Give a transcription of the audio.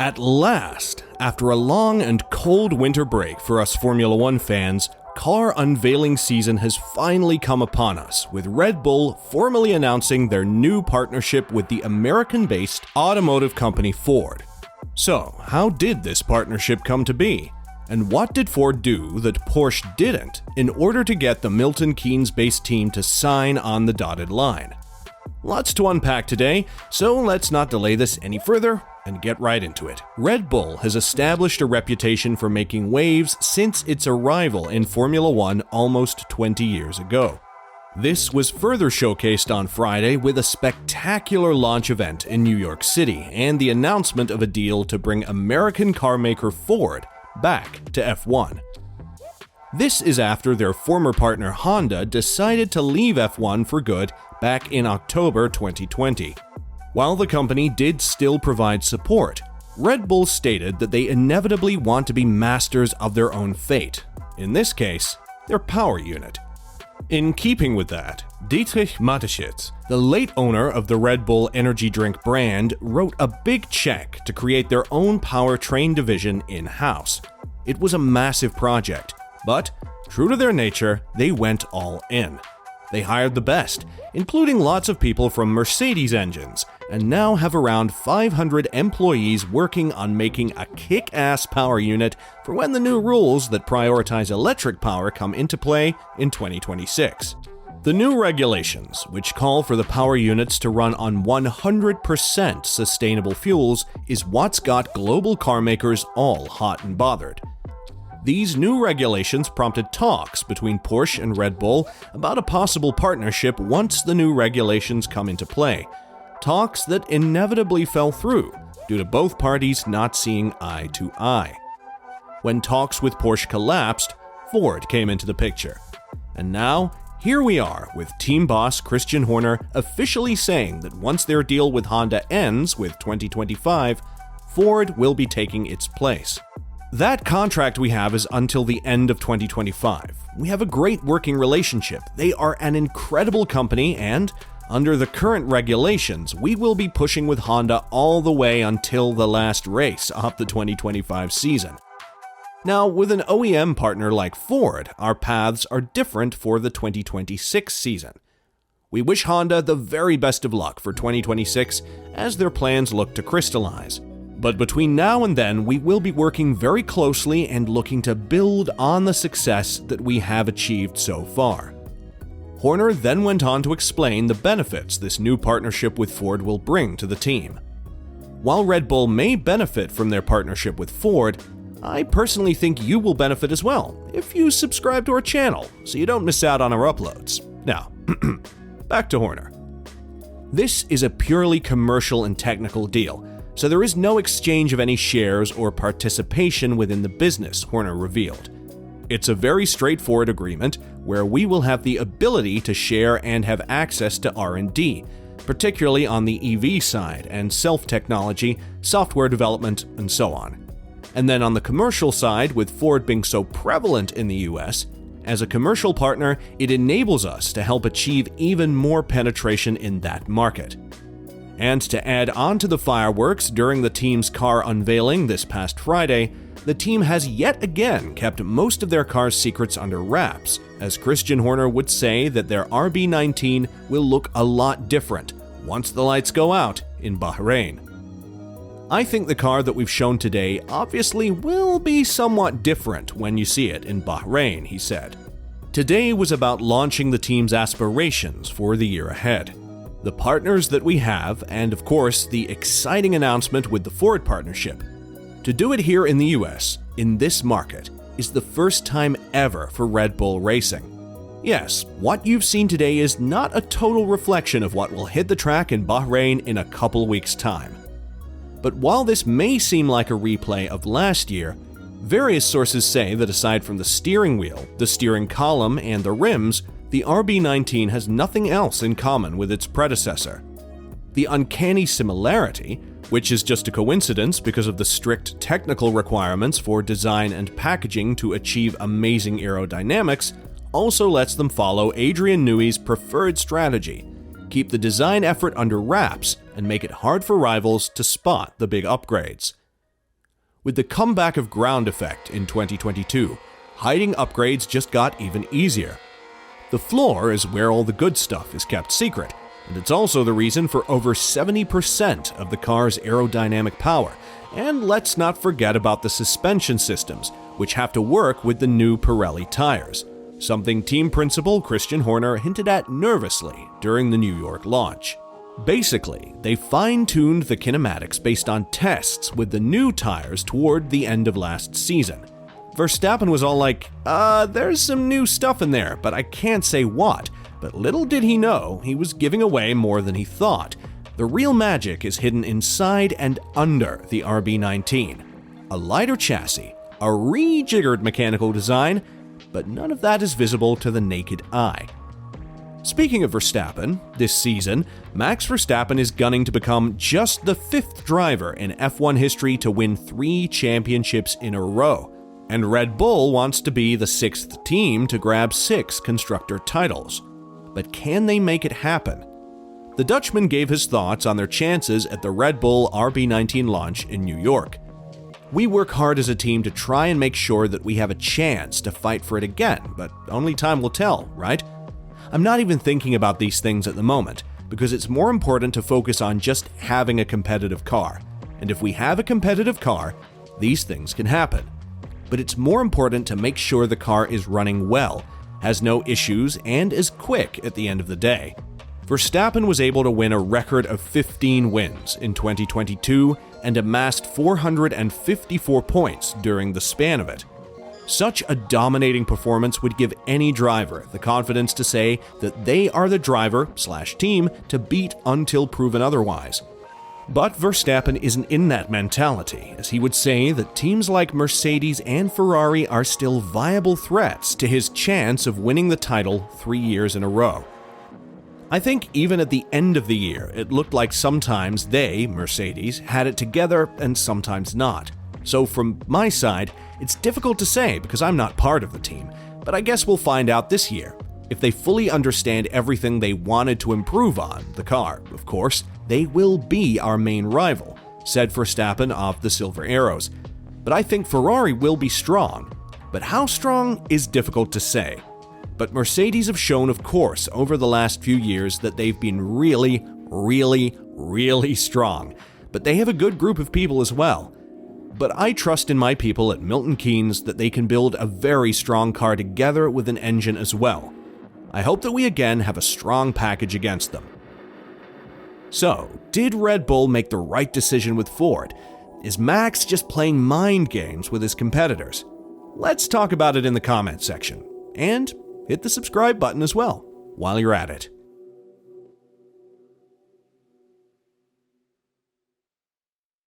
At last, after a long and cold winter break for us Formula One fans, car unveiling season has finally come upon us, with Red Bull formally announcing their new partnership with the American-based automotive company Ford. So, how did this partnership come to be? And what did Ford do that Porsche didn't in order to get the Milton Keynes-based team to sign on the dotted line? Lots to unpack today, so let's not delay this any further and get right into it. Red Bull has established a reputation for making waves since its arrival in Formula One almost 20 years ago. This was further showcased on Friday with a spectacular launch event in New York City and the announcement of a deal to bring American carmaker Ford back to F1. This is after their former partner Honda decided to leave F1 for good back in October 2020. While the company did still provide support, Red Bull stated that they inevitably want to be masters of their own fate, in this case, their power unit. In keeping with that, Dietrich Mateschitz, the late owner of the Red Bull energy drink brand, wrote a big check to create their own powertrain division in-house. It was a massive project, but true to their nature, they went all in. They hired the best, including lots of people from Mercedes engines, and now have around 500 employees working on making a kick-ass power unit for when the new rules that prioritize electric power come into play in 2026. The new regulations, which call for the power units to run on 100% sustainable fuels, is what's got global carmakers all hot and bothered. These new regulations prompted talks between Porsche and Red Bull about a possible partnership once the new regulations come into play. Talks that inevitably fell through due to both parties not seeing eye to eye. When talks with Porsche collapsed, Ford came into the picture. And now, here we are with team boss Christian Horner officially saying that once their deal with Honda ends with 2025, Ford will be taking its place. That contract we have is until the end of 2025. We have a great working relationship. They are an incredible company and, under the current regulations, we will be pushing with Honda all the way until the last race of the 2025 season. Now, with an OEM partner like Ford, our paths are different for the 2026 season. We wish Honda the very best of luck for 2026 as their plans look to crystallize. But between now and then, we will be working very closely and looking to build on the success that we have achieved so far. Horner then went on to explain the benefits this new partnership with Ford will bring to the team. While Red Bull may benefit from their partnership with Ford, I personally think you will benefit as well if you subscribe to our channel so you don't miss out on our uploads. Now, back to Horner. This is a purely commercial and technical deal, so there is no exchange of any shares or participation within the business, Horner revealed. It's a very straightforward agreement where we will have the ability to share and have access to R&D, particularly on the EV side and self-technology, software development, and so on. And then on the commercial side, with Ford being so prevalent in the US, as a commercial partner, it enables us to help achieve even more penetration in that market. And to add on to the fireworks during the team's car unveiling this past Friday, the team has yet again kept most of their car's secrets under wraps, as Christian Horner would say that their RB19 will look a lot different once the lights go out in Bahrain. I think the car that we've shown today obviously will be somewhat different when you see it in Bahrain, he said. Today was about launching the team's aspirations for the year ahead. The partners that we have, and of course the exciting announcement with the Ford partnership. To do it here in the US, in this market, is the first time ever for Red Bull Racing. Yes, what you've seen today is not a total reflection of what will hit the track in Bahrain in a couple weeks' time. But while this may seem like a replay of last year, various sources say that aside from the steering wheel, the steering column, and the rims, the RB19 has nothing else in common with its predecessor. The uncanny similarity, which is just a coincidence because of the strict technical requirements for design and packaging to achieve amazing aerodynamics, also lets them follow Adrian Newey's preferred strategy: keep the design effort under wraps and make it hard for rivals to spot the big upgrades. With the comeback of ground effect in 2022, hiding upgrades just got even easier. The floor is where all the good stuff is kept secret, and it's also the reason for over 70% of the car's aerodynamic power. And let's not forget about the suspension systems, which have to work with the new Pirelli tires, something team principal Christian Horner hinted at nervously during the New York launch. Basically, they fine-tuned the kinematics based on tests with the new tires toward the end of last season. Verstappen was all like, there's some new stuff in there, but I can't say what. But little did he know, he was giving away more than he thought. The real magic is hidden inside and under the RB19. A lighter chassis, a rejiggered mechanical design, but none of that is visible to the naked eye. Speaking of Verstappen, this season, Max Verstappen is gunning to become just the 5th driver in F1 history to win 3 championships in a row, and Red Bull wants to be the 6th team to grab 6 constructor titles. But can they make it happen? The Dutchman gave his thoughts on their chances at the Red Bull RB19 launch in New York. "We work hard as a team to try and make sure that we have a chance to fight for it again, but only time will tell, right? I'm not even thinking about these things at the moment, because it's more important to focus on just having a competitive car. And if we have a competitive car, these things can happen. But it's more important to make sure the car is running well, has no issues, and is quick at the end of the day." Verstappen was able to win a record of 15 wins in 2022 and amassed 454 points during the span of it. Such a dominating performance would give any driver the confidence to say that they are the driver/team to beat until proven otherwise. But Verstappen isn't in that mentality, as he would say that teams like Mercedes and Ferrari are still viable threats to his chance of winning the title 3 years in a row. I think even at the end of the year, it looked like sometimes they, Mercedes, had it together and sometimes not. So from my side, it's difficult to say because I'm not part of the team, but I guess we'll find out this year. If they fully understand everything they wanted to improve on, the car, of course, they will be our main rival, said Verstappen of the Silver Arrows. But I think Ferrari will be strong. But how strong is difficult to say. But Mercedes have shown, of course, over the last few years that they've been really, really strong. But they have a good group of people as well. But I trust in my people at Milton Keynes that they can build a very strong car together with an engine as well. I hope that we again have a strong package against them. So, did Red Bull make the right decision with Ford? Is Max just playing mind games with his competitors? Let's talk about it in the comments section. And hit the subscribe button as well while you're at it.